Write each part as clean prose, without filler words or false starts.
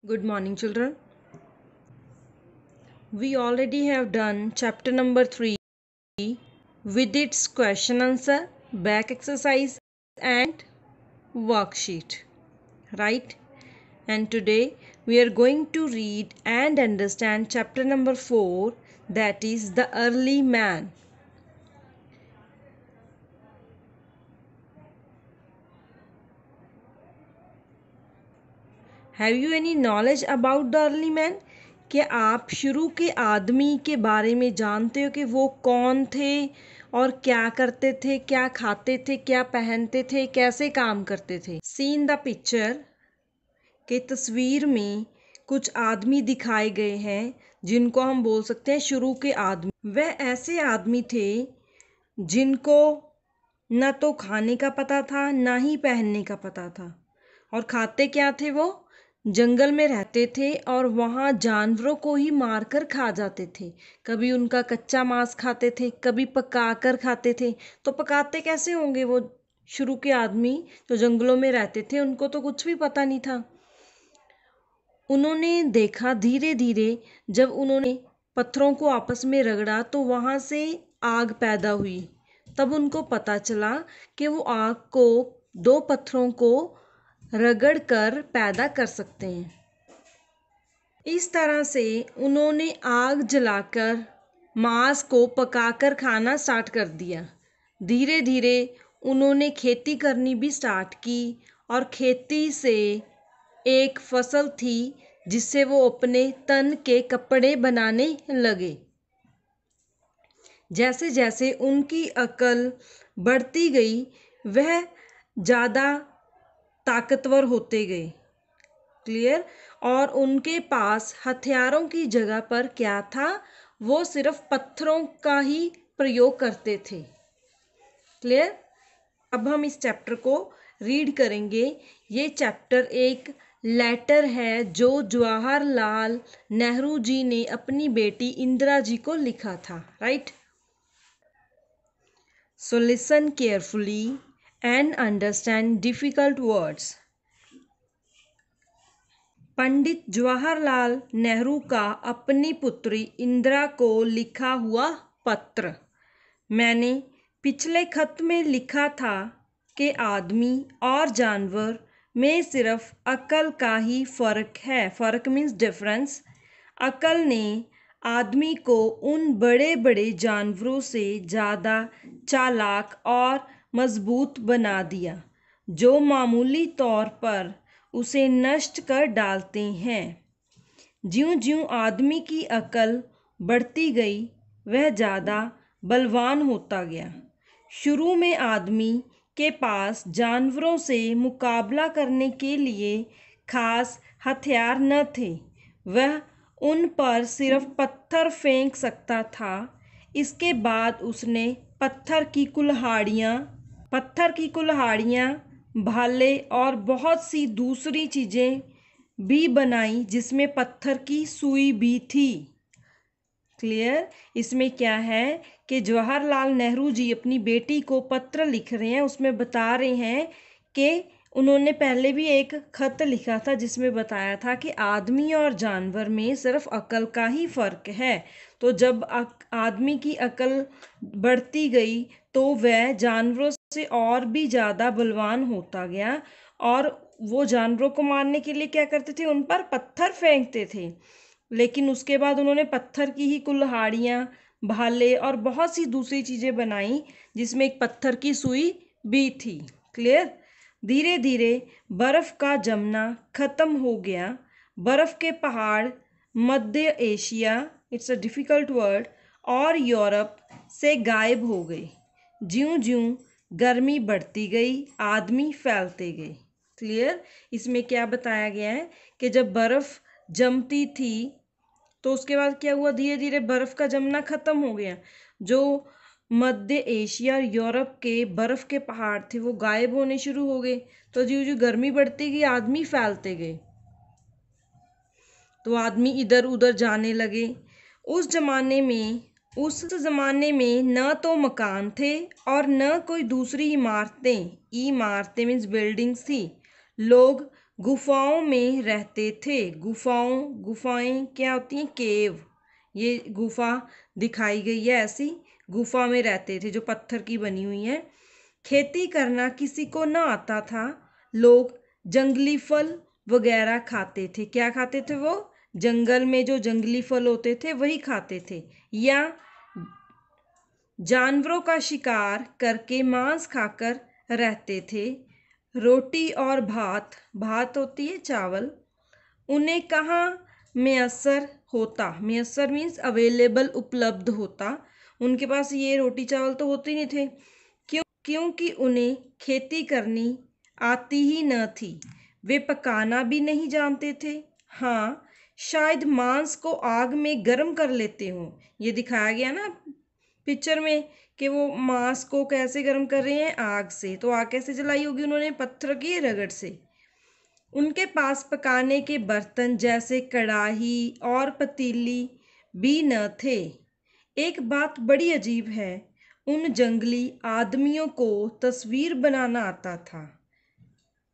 Good morning, children. We already have done chapter number 3 with its question answer, back exercise, and worksheet. Right? And today we are going to read and understand chapter number 4, that is the early man. Have you any knowledge about the early man? क्या आप शुरू के आदमी के बारे में जानते हो कि वो कौन थे और क्या करते थे, क्या खाते थे, क्या पहनते थे, कैसे काम करते थे? सीन द पिक्चर के तस्वीर में कुछ आदमी दिखाए गए हैं जिनको हम बोल सकते हैं शुरू के आदमी। वह ऐसे आदमी थे जिनको न तो खाने का पता था न ही पहनने का पता था। और खाते क्या थे? वो जंगल में रहते थे और वहाँ जानवरों को ही मारकर खा जाते थे। कभी उनका कच्चा मांस खाते थे, कभी पकाकर खाते थे। तो पकाते कैसे होंगे वो शुरू के आदमी जो जंगलों में रहते थे? उनको तो कुछ भी पता नहीं था। उन्होंने देखा धीरे धीरे, जब उन्होंने पत्थरों को आपस में रगड़ा तो वहाँ से आग पैदा हुई। तब उनको पता चला कि वो आग को, दो पत्थरों को रगड़ कर पैदा कर सकते हैं। इस तरह से उन्होंने आग जलाकर मांस को पकाकर खाना स्टार्ट कर दिया। धीरे धीरे उन्होंने खेती करनी भी स्टार्ट की और खेती से एक फसल थी जिससे वो अपने तन के कपड़े बनाने लगे। जैसे जैसे उनकी अकल बढ़ती गई वह ज़्यादा ताकतवर होते गए। क्लियर? और उनके पास हथियारों की जगह पर क्या था? वो सिर्फ पत्थरों का ही प्रयोग करते थे। क्लियर? अब हम इस चैप्टर को रीड करेंगे। ये चैप्टर एक लेटर है जो जवाहरलाल नेहरू जी ने अपनी बेटी इंदिरा जी को लिखा था। Right? So listen carefully and understand difficult words. Pandit Jawaharlal Nehru का अपनी पुत्री इंदिरा को लिखा हुआ पत्र। मैंने पिछले खत में लिखा था कि आदमी और जानवर में सिर्फ अकल का ही फ़र्क है। फ़र्क मीन्स डिफरेंस। अकल ने आदमी को उन बड़े बड़े जानवरों से ज़्यादा चालाक और मजबूत बना दिया जो मामूली तौर पर उसे नष्ट कर डालते हैं। ज्यों ज्यों आदमी की अकल बढ़ती गई वह ज़्यादा बलवान होता गया। शुरू में आदमी के पास जानवरों से मुकाबला करने के लिए खास हथियार न थे। वह उन पर सिर्फ पत्थर फेंक सकता था। इसके बाद उसने पत्थर की कुल्हाड़ियाँ, भाले और बहुत सी दूसरी चीज़ें भी बनाई जिसमें पत्थर की सुई भी थी। क्लियर? इसमें क्या है कि जवाहरलाल नेहरू जी अपनी बेटी को पत्र लिख रहे हैं। उसमें बता रहे हैं कि उन्होंने पहले भी एक खत लिखा था जिसमें बताया था कि आदमी और जानवर में सिर्फ अकल का ही फ़र्क है। तो जब आदमी की अकल बढ़ती गई तो वह जानवरों से और भी ज़्यादा बलवान होता गया और वो जानवरों को मारने के लिए क्या करते थे? उन पर पत्थर फेंकते थे। लेकिन उसके बाद उन्होंने पत्थर की ही कुल्हाड़ियाँ, भाले और बहुत सी दूसरी चीज़ें बनाई जिसमें एक पत्थर की सुई भी थी। क्लियर? धीरे धीरे बर्फ़ का जमना ख़त्म हो गया। बर्फ़ के पहाड़ मध्य Asia, it's a difficult word, और यूरोप से गायब हो गए। ज्यों ज्यों गर्मी बढ़ती गई आदमी फैलते गए। क्लियर? इसमें क्या बताया गया है कि जब बर्फ़ जमती थी तो उसके बाद क्या हुआ? धीरे धीरे बर्फ़ का जमना ख़त्म हो गया। जो मध्य एशिया और यूरोप के बर्फ़ के पहाड़ थे वो गायब होने शुरू हो गए। तो ज्यों ज्यों गर्मी बढ़ती गई आदमी फैलते गए तो आदमी इधर उधर जाने लगे। उस ज़माने में न तो मकान थे और न कोई दूसरी इमारतें मीन्स बिल्डिंग्स थी। लोग गुफाओं में रहते थे। गुफाएं क्या होती हैं? केव। ये गुफा दिखाई गई है ऐसी, गुफा में रहते थे जो पत्थर की बनी हुई है। खेती करना किसी को ना आता था। लोग जंगली फल वगैरह खाते थे। क्या खाते थे वो? जंगल में जो जंगली फल होते थे वही खाते थे, या जानवरों का शिकार करके मांस खाकर रहते थे। रोटी और भात, भात होती है चावल, उन्हें कहाँ मैसर होता? मैसर मीन्स अवेलेबल, उपलब्ध होता। उनके पास ये रोटी चावल तो होते नहीं थे, क्योंकि उन्हें खेती करनी आती ही न थी। वे पकाना भी नहीं जानते थे। हाँ, शायद मांस को आग में गर्म कर लेते हों। ये दिखाया गया ना पिक्चर में कि वो मांस को कैसे गर्म कर रहे हैं? आग से। तो आग कैसे जलाई होगी उन्होंने? पत्थर की रगड़ से। उनके पास पकाने के बर्तन जैसे कढ़ाई और पतीली भी न थे। एक बात बड़ी अजीब है, उन जंगली आदमियों को तस्वीर बनाना आता था।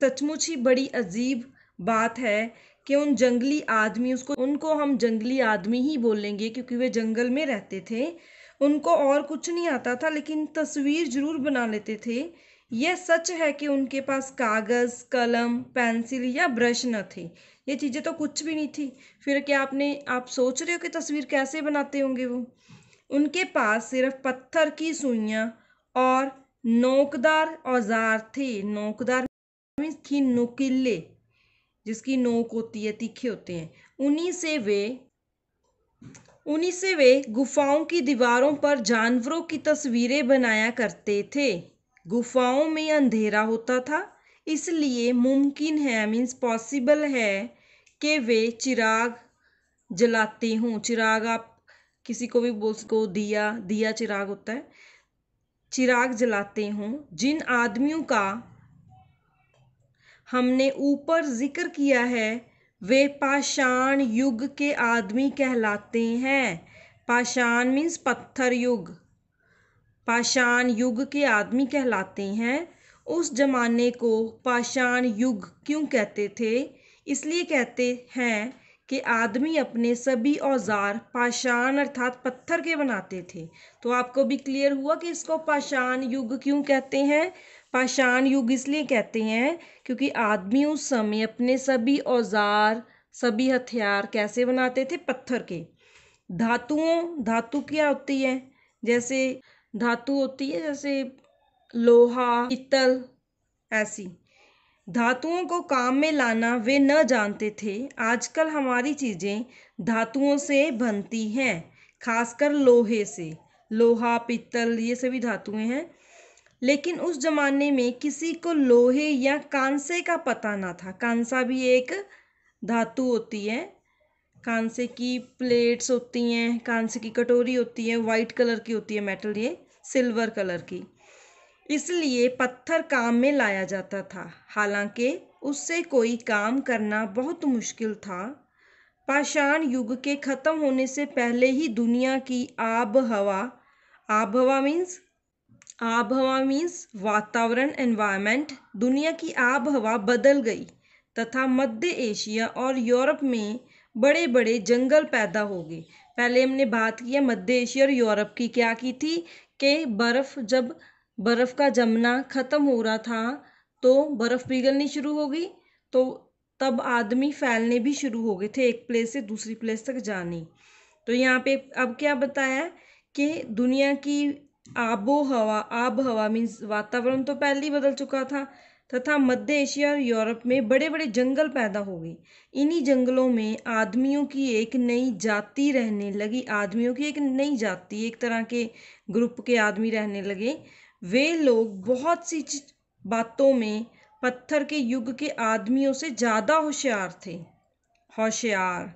सचमुच ही बड़ी अजीब बात है कि उन जंगली आदमी, उनको हम जंगली आदमी ही बोलेंगे क्योंकि वे जंगल में रहते थे। उनको और कुछ नहीं आता था, लेकिन तस्वीर जरूर बना लेते थे। यह सच है कि उनके पास कागज़, कलम, पेंसिल या ब्रश न थे। ये चीज़ें तो कुछ भी नहीं थी। फिर क्या आप सोच रहे हो कि तस्वीर कैसे बनाते होंगे वो? उनके पास सिर्फ पत्थर की सुइयां और नोकदार औजार थे। नोकदार मीन्स की नुकीले, जिसकी नोक होती है, तीखे होते हैं। उन्हीं से वे गुफाओं की दीवारों पर जानवरों की तस्वीरें बनाया करते थे। गुफाओं में अंधेरा होता था, इसलिए मुमकिन है, मीन्स पॉसिबल है कि वे चिराग जलाते हों। चिराग आप किसी को भी बोल सको, दिया, दिया चिराग होता है। चिराग जलाते हों। जिन आदमियों का हमने ऊपर जिक्र किया है वे पाषाण युग के आदमी कहलाते हैं। पाषाण मीन्स पत्थर युग। पाषाण युग के आदमी कहलाते हैं। उस जमाने को पाषाण युग क्यों कहते थे? इसलिए कहते हैं कि आदमी अपने सभी औजार पाषाण अर्थात पत्थर के बनाते थे। तो आपको भी क्लियर हुआ कि इसको पाषाण युग क्यों कहते हैं। पाषाण युग इसलिए कहते हैं क्योंकि आदमी उस समय अपने सभी औजार, सभी हथियार कैसे बनाते थे? पत्थर के। धातु क्या होती है? जैसे धातु होती है जैसे लोहा, पीतल, ऐसी धातुओं को काम में लाना वे न जानते थे। आजकल हमारी चीज़ें धातुओं से बनती हैं, खासकर लोहे से। लोहा, पीतल, ये सभी धातुएं हैं। लेकिन उस जमाने में किसी को लोहे या कांसे का पता ना था। कांसा भी एक धातु होती है। कांसे की प्लेट्स होती हैं, कांसे की कटोरी होती है, वाइट कलर की होती है मेटल, ये सिल्वर कलर की। इसलिए पत्थर काम में लाया जाता था, हालांकि उससे कोई काम करना बहुत मुश्किल था। पाषाण युग के खत्म होने से पहले ही दुनिया की आबहवा मीन्स वातावरण, एनवायरनमेंट, दुनिया की आबहवा बदल गई तथा मध्य एशिया और यूरोप में बड़े बड़े जंगल पैदा हो गए। पहले हमने बात की है मध्य एशिया और यूरोप की। क्या की थी कि जब बर्फ़ का जमना ख़त्म हो रहा था तो बर्फ़ पिघलनी शुरू हो गई, तो तब आदमी फैलने भी शुरू हो गए थे, एक प्लेस से दूसरी प्लेस तक जाने। तो यहाँ पे अब क्या बताया कि दुनिया की आबहवा मीन्स वातावरण तो पहले ही बदल चुका था, तथा मध्य एशिया और यूरोप में बड़े बड़े जंगल पैदा हो गए। इन्हीं जंगलों में आदमियों की एक नई जाति रहने लगी। आदमियों की एक नई जाति, एक तरह के ग्रुप के आदमी रहने लगे। वे लोग बहुत सी बातों में पत्थर के युग के आदमियों से ज़्यादा होशियार थे। होशियार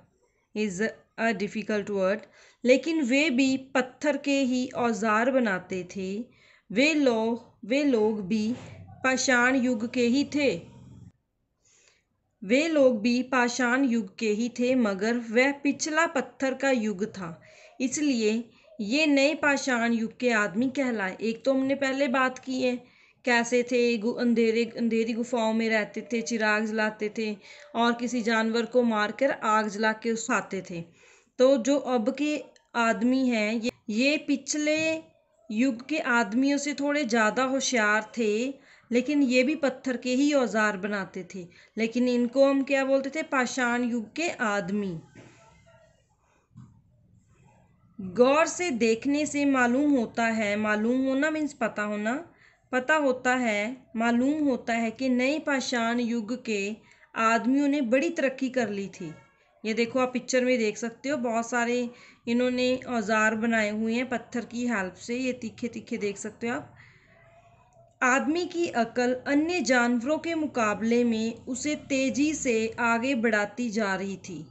इज़ अ डिफ़िकल्ट वर्ड। लेकिन वे भी पत्थर के ही औजार बनाते थे। वे लोग भी पाषाण युग के ही थे। मगर वह पिछला पत्थर का युग था, इसलिए ये नए पाषाण युग के आदमी कहलाए। एक तो हमने पहले बात की है कैसे थे, अंधेरे अंधेरी गुफाओं में रहते थे, चिराग जलाते थे और किसी जानवर को मारकर आग जला के खाते थे। तो जो अब के आदमी हैं ये पिछले युग के आदमियों से थोड़े ज़्यादा होशियार थे, लेकिन ये भी पत्थर के ही औजार बनाते थे। लेकिन इनको हम क्या बोलते थे? पाषाण युग के आदमी। गौर से देखने से मालूम होता है, मालूम होना मीन्स पता होना, पता होता है, मालूम होता है कि नए पाषाण युग के आदमियों ने बड़ी तरक्की कर ली थी। ये देखो, आप पिक्चर में देख सकते हो, बहुत सारे इन्होंने औजार बनाए हुए हैं पत्थर की हेल्प से। ये तीखे तीखे देख सकते हो आप। आदमी की अकल अन्य जानवरों के मुकाबले में उसे तेजी से आगे बढ़ाती जा रही थी,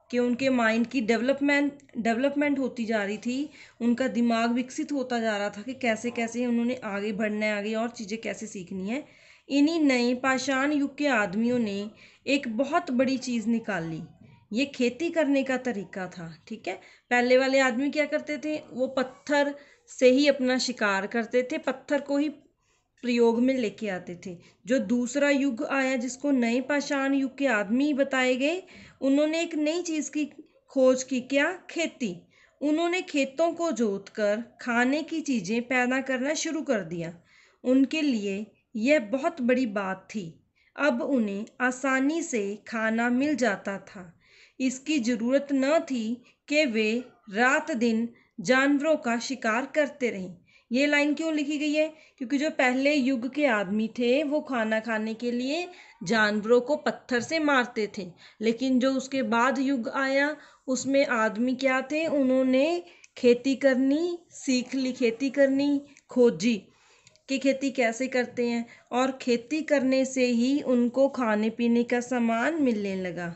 कि उनके माइंड की डेवलपमेंट होती जा रही थी। उनका दिमाग विकसित होता जा रहा था कि कैसे कैसे उन्होंने आगे बढ़ना है, आगे और चीज़ें कैसे सीखनी है। इन्हीं नए पाषाण युग के आदमियों ने एक बहुत बड़ी चीज़ निकाली। ये खेती करने का तरीका था। ठीक है, पहले वाले आदमी क्या करते थे? वो पत्थर से ही अपना शिकार करते थे, पत्थर को ही प्रयोग में लेके आते थे। जो दूसरा युग आया जिसको नए पाषाण युग के आदमी बताए गए, उन्होंने एक नई चीज़ की खोज की। क्या? खेती। उन्होंने खेतों को जोतकर खाने की चीज़ें पैदा करना शुरू कर दिया। उनके लिए यह बहुत बड़ी बात थी। अब उन्हें आसानी से खाना मिल जाता था। इसकी ज़रूरत न थी कि वे रात दिन जानवरों का शिकार करते रहें। ये लाइन क्यों लिखी गई है? क्योंकि जो पहले युग के आदमी थे वो खाना खाने के लिए जानवरों को पत्थर से मारते थे। लेकिन जो उसके बाद युग आया उसमें आदमी क्या थे? उन्होंने खेती करनी सीख ली, खेती करनी खोजी कि खेती कैसे करते हैं, और खेती करने से ही उनको खाने पीने का सामान मिलने लगा।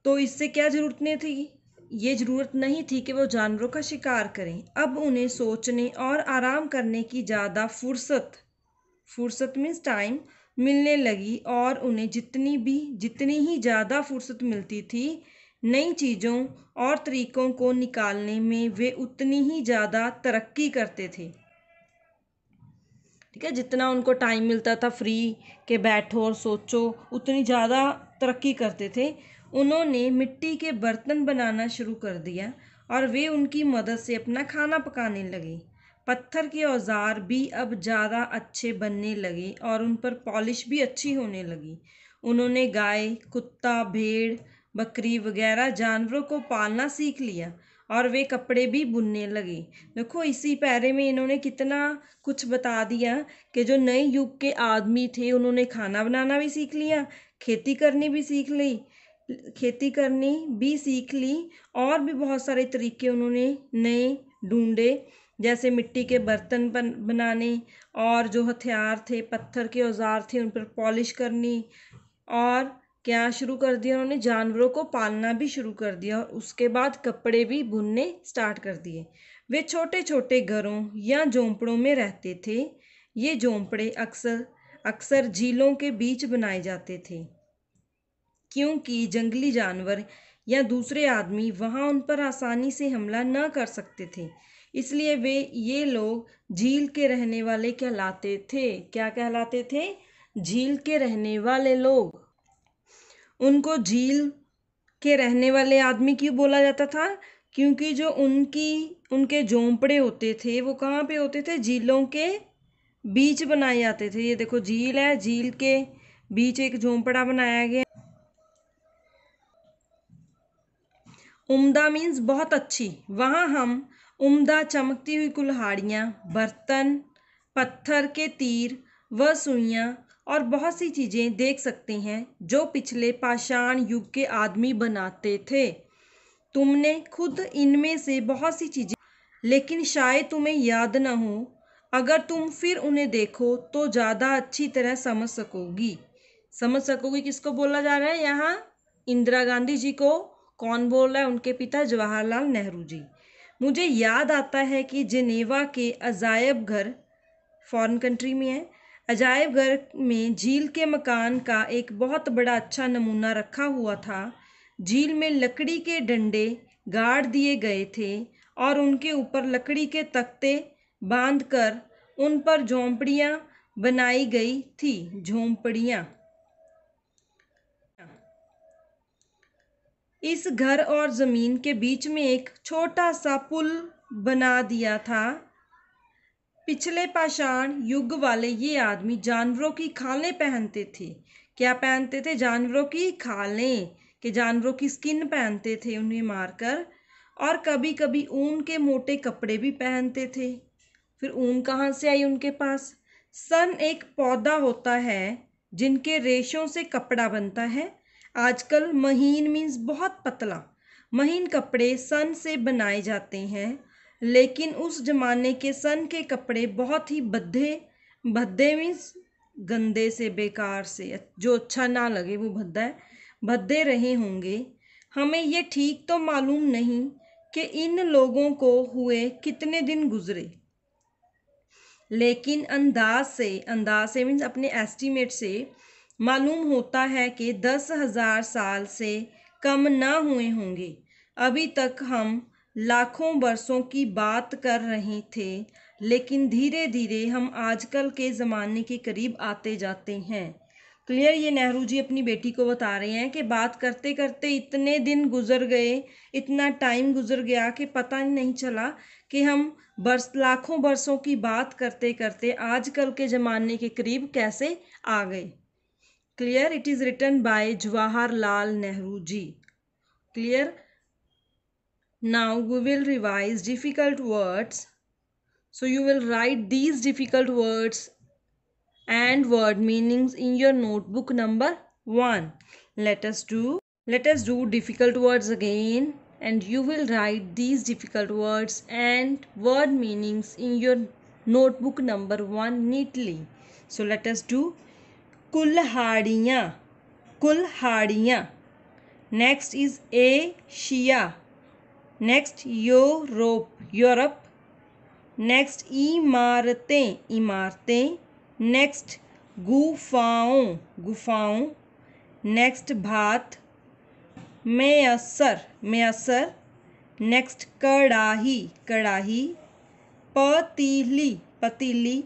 तो इससे क्या ज़रूरत नहीं थी? ये ज़रूरत नहीं थी कि वो जानवरों का शिकार करें। अब उन्हें सोचने और आराम करने की ज़्यादा फुर्सत मीन्स टाइम मिलने लगी, और उन्हें जितनी ही ज़्यादा फुर्सत मिलती थी नई चीज़ों और तरीकों को निकालने में, वे उतनी ही ज़्यादा तरक्की करते थे। ठीक है, जितना उनको टाइम मिलता था फ्री के बैठो और सोचो, उतनी ज़्यादा तरक्की करते थे। उन्होंने मिट्टी के बर्तन बनाना शुरू कर दिया और वे उनकी मदद से अपना खाना पकाने लगे। पत्थर के औजार भी अब ज़्यादा अच्छे बनने लगे और उन पर पॉलिश भी अच्छी होने लगी। उन्होंने गाय, कुत्ता, भेड़, बकरी वगैरह जानवरों को पालना सीख लिया और वे कपड़े भी बुनने लगे। देखो, इसी पैरे में इन्होंने कितना कुछ बता दिया कि जो नए युग के आदमी थे उन्होंने खाना बनाना भी सीख लिया, खेती करनी भी सीख ली और भी बहुत सारे तरीके उन्होंने नए ढूंढे, जैसे मिट्टी के बर्तन बनाने, और जो हथियार थे, पत्थर के औजार थे, उन पर पॉलिश करनी, और क्या शुरू कर दिया उन्होंने? जानवरों को पालना भी शुरू कर दिया, और उसके बाद कपड़े भी बुनने स्टार्ट कर दिए। वे छोटे छोटे घरों या झोंपड़ों में रहते थे। ये झोंपड़े अक्सर झीलों के बीच बनाए जाते थे, क्योंकि जंगली जानवर या दूसरे आदमी वहां उन पर आसानी से हमला न कर सकते थे। इसलिए ये लोग झील के रहने वाले कहलाते थे। क्या कहलाते थे? झील के रहने वाले लोग। उनको झील के रहने वाले आदमी क्यों बोला जाता था? क्योंकि जो उनके झोंपड़े होते थे वो कहाँ पे होते थे? झीलों के बीच बनाए जाते थे। ये देखो, झील है, झील के बीच एक झोंपड़ा बनाया गया। उम्दा मीन्स बहुत अच्छी। वहाँ हम उम्दा चमकती हुई कुल्हाड़ियाँ, बर्तन, पत्थर के तीर व सुइयाँ और बहुत सी चीज़ें देख सकते हैं जो पिछले पाषाण युग के आदमी बनाते थे। तुमने खुद इनमें से बहुत सी चीज़ें, लेकिन शायद तुम्हें याद न हो। अगर तुम फिर उन्हें देखो तो ज़्यादा अच्छी तरह समझ सकोगी। किसको बोला जा रहा है यहाँ? इंदिरा गांधी जी को। कौन बोल रहा है? उनके पिता जवाहरलाल नेहरू जी। मुझे याद आता है कि जिनेवा के अजायब घर, फॉरेन कंट्री में है, अजायब घर में झील के मकान का एक बहुत बड़ा अच्छा नमूना रखा हुआ था। झील में लकड़ी के डंडे गाड़ दिए गए थे और उनके ऊपर लकड़ी के तख्ते बांधकर उन पर झोंपड़ियां बनाई गई थी। झोंपड़ियां। इस घर और जमीन के बीच में एक छोटा सा पुल बना दिया था। पिछले पाषाण युग वाले ये आदमी जानवरों की खालें पहनते थे। क्या पहनते थे? जानवरों की खालें, कि जानवरों की स्किन पहनते थे उन्हें मारकर, और कभी कभी ऊन के मोटे कपड़े भी पहनते थे। फिर ऊन कहाँ से आई उनके पास? सन एक पौधा होता है जिनके रेशों से कपड़ा बनता है। आजकल महीन मीन्स बहुत पतला, महीन कपड़े सन से बनाए जाते हैं, लेकिन उस जमाने के सन के कपड़े बहुत ही भद्दे, भद्दे मीन्स गंदे से, बेकार से, जो अच्छा ना लगे वो भद्दा है, भद्दे रहे होंगे। हमें ये ठीक तो मालूम नहीं कि इन लोगों को हुए कितने दिन गुजरे, लेकिन अंदाज से मीन्स अपने एस्टीमेट से मालूम होता है कि 10,000 साल से कम ना हुए होंगे। अभी तक हम लाखों वर्षों की बात कर रहे थे, लेकिन धीरे धीरे हम आजकल के ज़माने के करीब आते जाते हैं। क्लियर? ये नेहरू जी अपनी बेटी को बता रहे हैं कि बात करते करते इतने दिन गुजर गए, इतना टाइम गुजर गया कि पता नहीं चला कि हम लाखों वर्षों की बात करते करते आजकल के ज़माने के करीब कैसे आ गए। Clear? It is written by Jawaharlal Nehru ji. Clear? Now we will revise difficult words. So you will write these difficult words and word meanings in your notebook number 1. Let us do difficult words again, and you will write these difficult words and word meanings in your notebook number 1 neatly. So let us do कुल्हाड़ियाँ, कुल्हाड़ियाँ. Next is Asia. Next Europe. Next इमारतें, इमारतें. Next गुफाओं. Next भात, मेयसर. Next कढ़ाही. पतीली.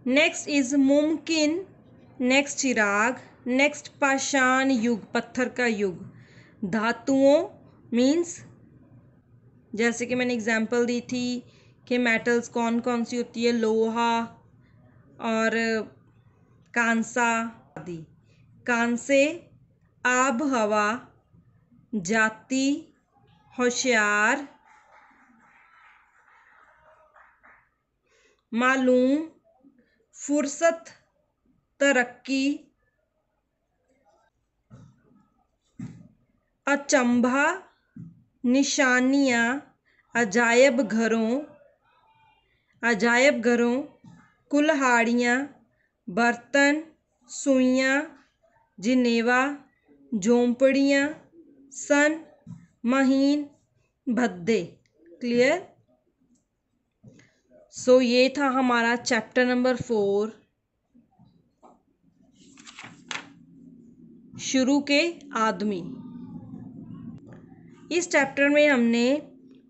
Next is मुमकिन. Next चिराग. Next पाषाण युग, पत्थर का युग. धातुओं मीन्स, जैसे कि मैंने एग्जाम्पल दी थी कि मेटल्स कौन कौन सी होती है, लोहा और कांसा आदि. कांसे, आब हवा, जाति, होशियार, मालूम, फुर्सत, तरक्की, अचंभा, निशानियाँ, अजायब घरों, कुल्हाड़ियाँ, बर्तन, सुइयाँ, जिनेवा, झोंपड़ियाँ, सन, महीन, भद्दे. क्लियर? सो ये था हमारा चैप्टर नंबर 4, शुरू के आदमी. इस चैप्टर में हमने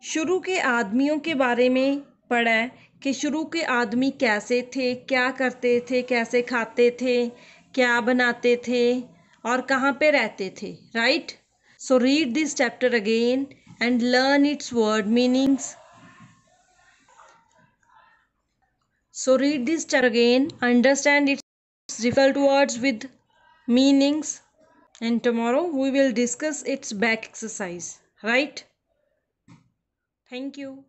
शुरू के आदमियों के बारे में पढ़ा है कि शुरू के आदमी कैसे थे, क्या करते थे, कैसे खाते थे, क्या बनाते थे और कहाँ पे रहते थे. Right? So read this chapter again and learn its word meanings. So read this chapter again, understand its difficult words with meanings, and tomorrow we will discuss its back exercise. Right? Thank you.